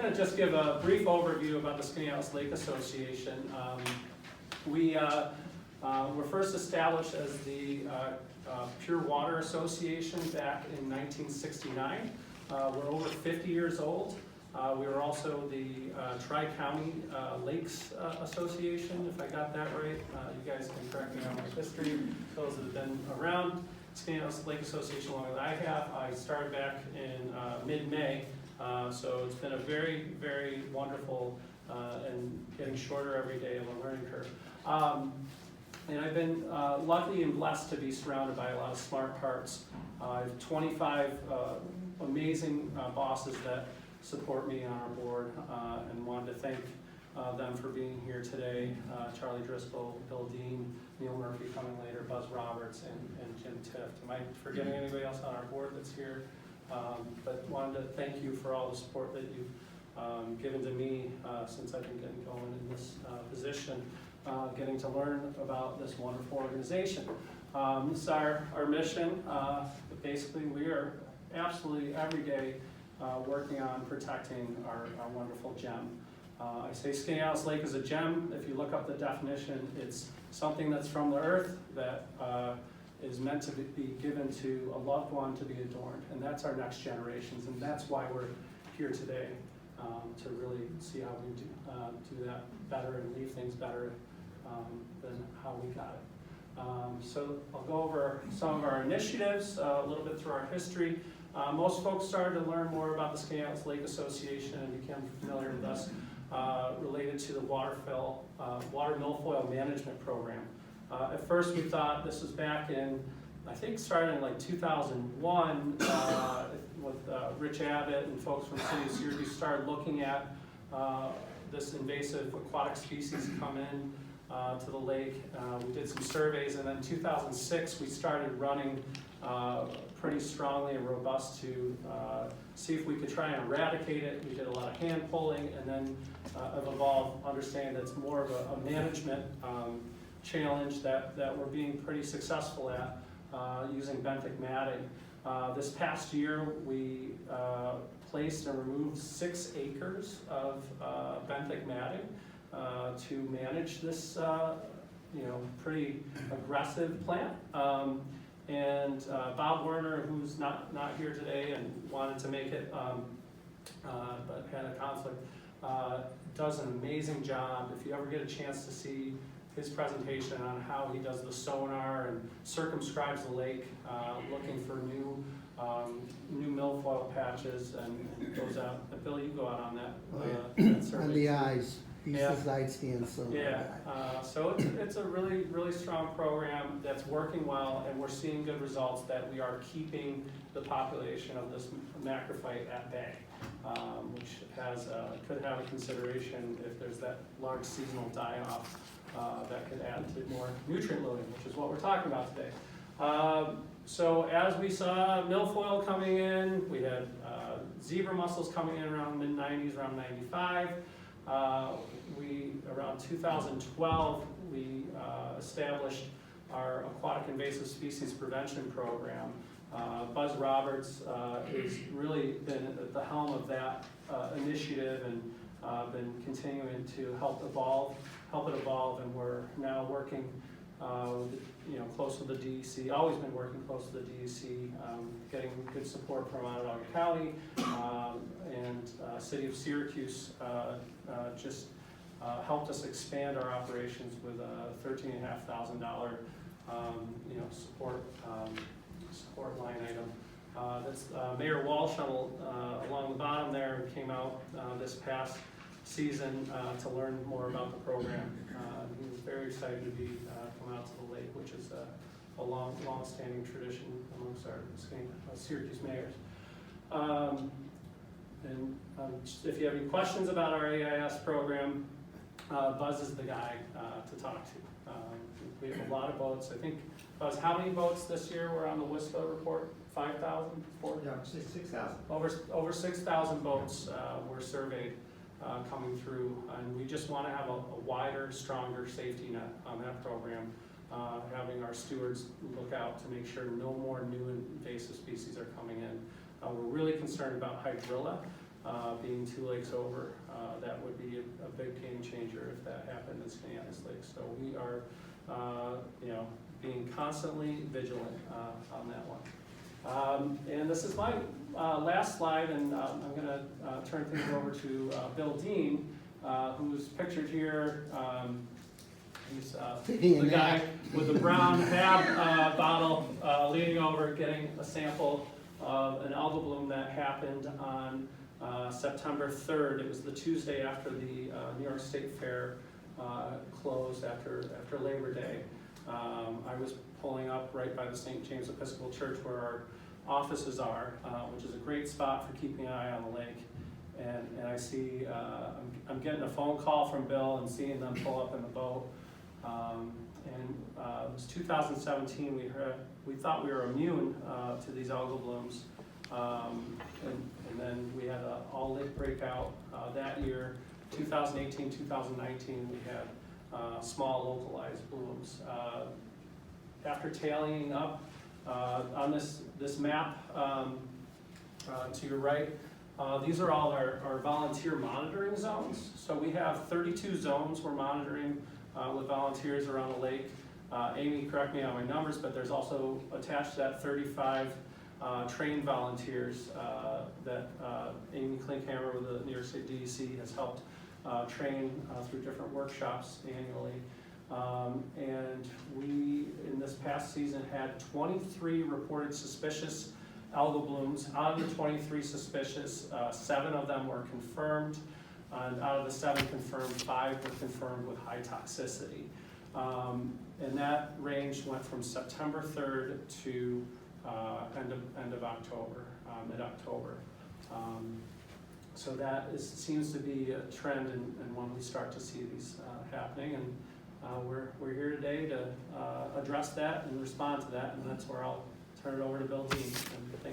going to just give a brief overview about the Skaneateles Lake Association. We were first established as the Pure Water Association back in 1969. We're over 50 years old. We were also the Tri-County Lakes Association, if I got that right. You guys can correct me on my history, those that have been around. Skaneateles Lake Association, along with I have. I started back in mid-May, so it's been a very, very wonderful and getting shorter every day of a learning curve. And I've been lucky and blessed to be surrounded by a lot of smart hearts. I have 25 amazing bosses that support me on our board, and wanted to thank them for being here today. Charlie Driscoll, Bill Dean, Neil Murphy coming later, Buzz Roberts, and Jim Tift. Am I forgetting anybody else on our board that's here? But wanted to thank you for all the support that you've given to me since I've been getting going in this position, getting to learn about this wonderful organization. This is our mission. But basically, we are absolutely every day working on protecting our wonderful gem. I say Skaneateles Lake is a gem. If you look up the definition, it's something that's from the earth that is meant to be given to a loved one to be adorned, and that's our next generations, and that's why we're here today, to really see how we do that better and leave things better than how we got it. So I'll go over some of our initiatives, a little bit through our history. Most folks started to learn more about the Skaneateles Lake Association and became familiar with us related to the water milfoil management program. At first we thought this was back in, I think started in like 2001 with Rich Abbott and folks from the city of Syracuse started looking at this invasive aquatic species come in to the lake. We did some surveys, and then in 2006 we started running pretty strongly and robust to see if we could try and eradicate it. We did a lot of hand pulling, and then have evolved, understanding that it's more of a management challenge that we're being pretty successful at using benthic matting. This past year we placed and removed 6 acres of benthic matting to manage this pretty aggressive plant. And Bob Werner, who's not here today and wanted to make it, but had a conflict, does an amazing job. If you ever get a chance to see his presentation on how he does the sonar and circumscribes the lake, looking for new milfoil patches, and goes out. Bill, you go out on that. That on the eyes. He uses eye stands. So so it's a really, really strong program that's working well, and we're seeing good results that we are keeping the population of this macrophyte at bay, which could have a consideration if there's that large seasonal die-off that could add to more nutrient loading, which is what we're talking about today. So as we saw milfoil coming in, we had zebra mussels coming in around mid-90s, around 95. Around 2012, we established our aquatic invasive species prevention program. Buzz Roberts has really been at the helm of that initiative and been continuing to help it evolve, and we're now working close to the DEC, always been working close to the DEC, getting good support from Onondaga County, and City of Syracuse just helped us expand our operations with a $13,500 support line item. That's Mayor Walsh along the bottom there came out this past season to learn more about the program. He was very excited to be coming out to the lake, which is a long-standing tradition amongst our Syracuse mayors. If you have any questions about our AIS program, Buzz is the guy to talk to. We have a lot of boats. I think, Buzz, how many boats this year were on the WISPA report? 5,000? Yeah, 6,000. Over 6,000 boats were surveyed coming through, and we just want to have a wider, stronger safety net on that program, having our stewards look out to make sure no more new invasive species are coming in. We're really concerned about hydrilla. being 2 lakes over, that would be a big game changer if that happened in Skaneateles Lake. So we are, being constantly vigilant on that one. And this is my last slide, and I'm going to turn things over to Bill Dean, who's pictured here. He's the guy with the brown Fab bottle leaning over, getting a sample of an algal bloom that happened on September 3rd. It was the Tuesday after the New York State Fair closed after Labor Day. I was pulling up right by the St. James Episcopal Church where our offices are, which is a great spot for keeping an eye on the lake. And I see, I'm getting a phone call from Bill and seeing them pull up in the boat. It was 2017, we thought we were immune to these algal blooms. And then we had an all-lake breakout that year. 2018, 2019, we had small localized blooms. After tallying up on this map to your right, these are all our volunteer monitoring zones. So we have 32 zones we're monitoring with volunteers around the lake. Amy, correct me on my numbers, but there's also attached to that 35 trained volunteers that Amy Klinkhammer with the New York State DEC has helped train through different workshops annually. And we, in this past season, had 23 reported suspicious algal blooms. Out of the 23 suspicious, 7 of them were confirmed, and out of the 7 confirmed, 5 were confirmed with high toxicity. And that range went from September 3rd to end of October, mid-October. So that seems to be a trend and when we start to see these happening. And we're here today to address that and respond to that, and that's where I'll turn it over to Bill Dean.